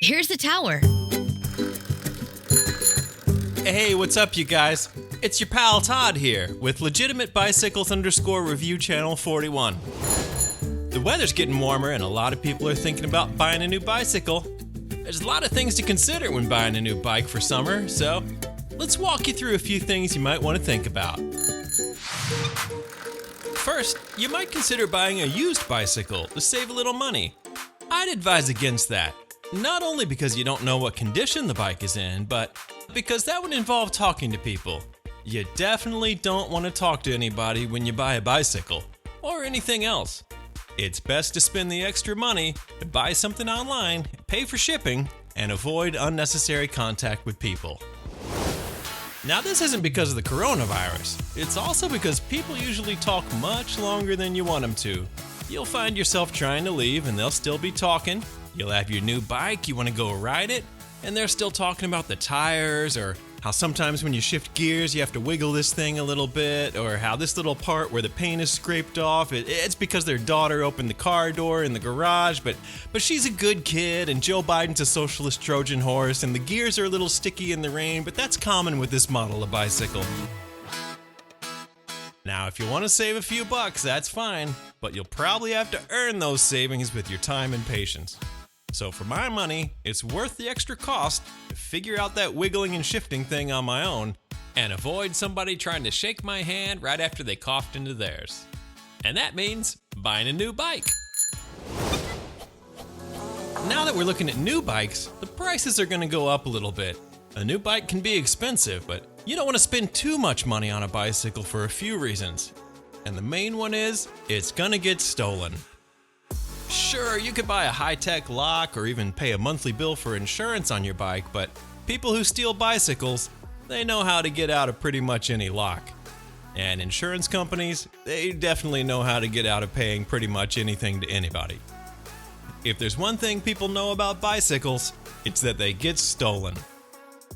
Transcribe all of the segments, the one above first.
here's the tower. Hey, what's up, you guys? It's your pal Todd here with Legitimate Bicycles _ Review Channel 41. The weather's getting warmer and a lot of people are thinking about buying a new bicycle. There's a lot of things to consider when buying a new bike for summer, so let's walk you through a few things you might want to think about. First, you might consider buying a used bicycle to save a little money. I'd advise against that, not only because you don't know what condition the bike is in, but because that would involve talking to people. You definitely don't want to talk to anybody when you buy a bicycle, or anything else. It's best to spend the extra money to buy something online, pay for shipping, and avoid unnecessary contact with people. Now, this isn't because of the coronavirus. It's also because people usually talk much longer than you want them to. You'll find yourself trying to leave and they'll still be talking. You'll have your new bike, you want to go ride it, and they're still talking about the tires, or how sometimes when you shift gears you have to wiggle this thing a little bit, or how this little part where the paint is scraped off, it's because their daughter opened the car door in the garage, but she's a good kid and Joe Biden's a socialist Trojan horse and the gears are a little sticky in the rain, but that's common with this model of bicycle. Now, if you want to save a few bucks, that's fine, but you'll probably have to earn those savings with your time and patience. So for my money, it's worth the extra cost to figure out that wiggling and shifting thing on my own and avoid somebody trying to shake my hand right after they coughed into theirs. And that means buying a new bike. Now that we're looking at new bikes, the prices are going to go up a little bit. A new bike can be expensive, but you don't want to spend too much money on a bicycle for a few reasons. And the main one is, it's going to get stolen. Sure, you could buy a high-tech lock or even pay a monthly bill for insurance on your bike, but people who steal bicycles, they know how to get out of pretty much any lock. And insurance companies, they definitely know how to get out of paying pretty much anything to anybody. If there's one thing people know about bicycles, it's that they get stolen.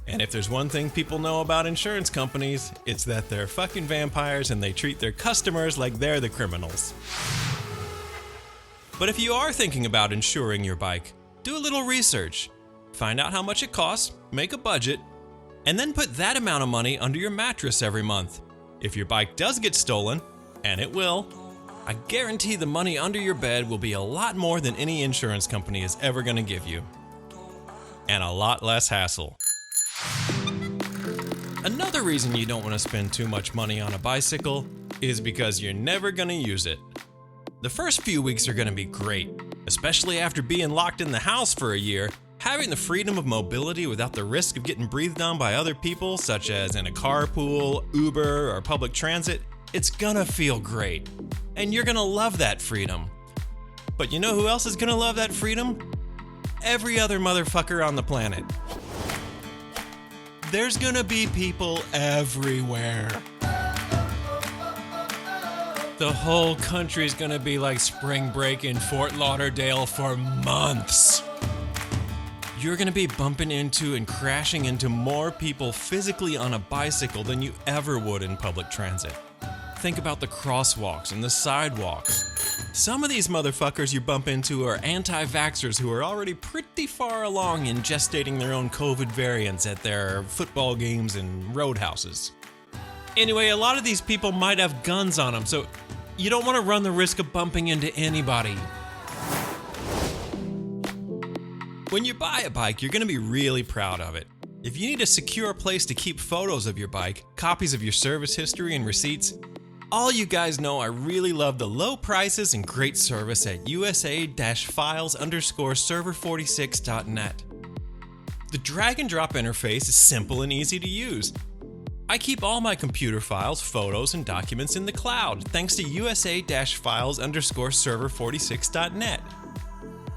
And if there's one thing people know about insurance companies, it's that they're fucking vampires and they treat their customers like they're the criminals. But if you are thinking about insuring your bike, do a little research. Find out how much it costs, make a budget, and then put that amount of money under your mattress every month. If your bike does get stolen, and it will, I guarantee the money under your bed will be a lot more than any insurance company is ever going to give you. And a lot less hassle. Another reason you don't want to spend too much money on a bicycle is because you're never going to use it. The first few weeks are going to be great, especially after being locked in the house for a year. Having the freedom of mobility without the risk of getting breathed on by other people, such as in a carpool, Uber, or public transit, it's gonna feel great. And you're gonna love that freedom. But you know who else is gonna love that freedom? Every other motherfucker on the planet. There's gonna be people everywhere. The whole country's gonna be like spring break in Fort Lauderdale for months. You're gonna be bumping into and crashing into more people physically on a bicycle than you ever would in public transit. Think about the crosswalks and the sidewalks. Some of these motherfuckers you bump into are anti-vaxxers who are already pretty far along in gestating their own COVID variants at their football games and roadhouses. Anyway, a lot of these people might have guns on them, so you don't want to run the risk of bumping into anybody. When you buy a bike, you're going to be really proud of it. If you need a secure place to keep photos of your bike, copies of your service history and receipts, all you guys know I really love the low prices and great service at usa-files_server46.net. The drag and drop interface is simple and easy to use. I keep all my computer files, photos, and documents in the cloud thanks to usa-files_server46.net.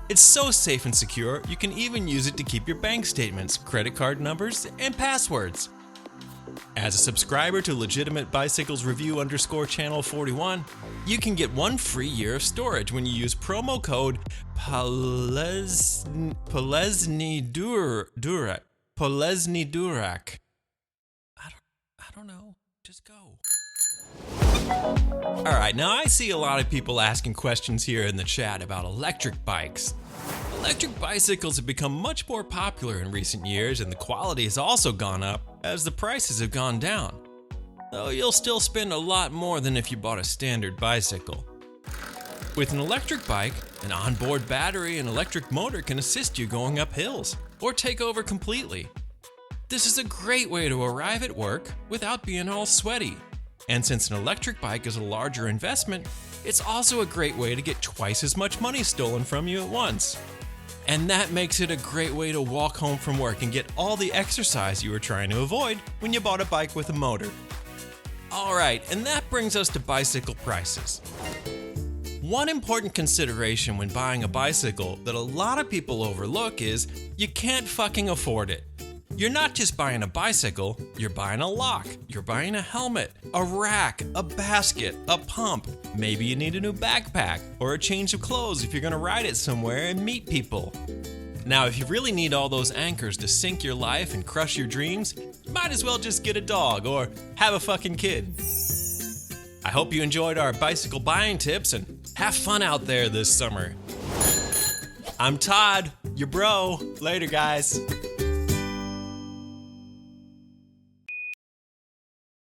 It's so safe and secure, you can even use it to keep your bank statements, credit card numbers, and passwords. As a subscriber to Legitimate Bicycles Review _Channel 41, you can get 1 free year of storage when you use promo code Polesnidurak. I don't know. Just go. Alright, now I see a lot of people asking questions here in the chat about electric bikes. Electric bicycles have become much more popular in recent years, and the quality has also gone up as the prices have gone down. Though you'll still spend a lot more than if you bought a standard bicycle. With an electric bike, an onboard battery and electric motor can assist you going up hills or take over completely. This is a great way to arrive at work without being all sweaty. And since an electric bike is a larger investment, it's also a great way to get twice as much money stolen from you at once. And that makes it a great way to walk home from work and get all the exercise you were trying to avoid when you bought a bike with a motor. Alright, and that brings us to bicycle prices. One important consideration when buying a bicycle that a lot of people overlook is you can't fucking afford it. You're not just buying a bicycle, you're buying a lock, you're buying a helmet, a rack, a basket, a pump. Maybe you need a new backpack or a change of clothes if you're gonna ride it somewhere and meet people. Now, if you really need all those anchors to sink your life and crush your dreams, might as well just get a dog or have a fucking kid. I hope you enjoyed our bicycle buying tips and have fun out there this summer. I'm Todd, your bro. Later, guys.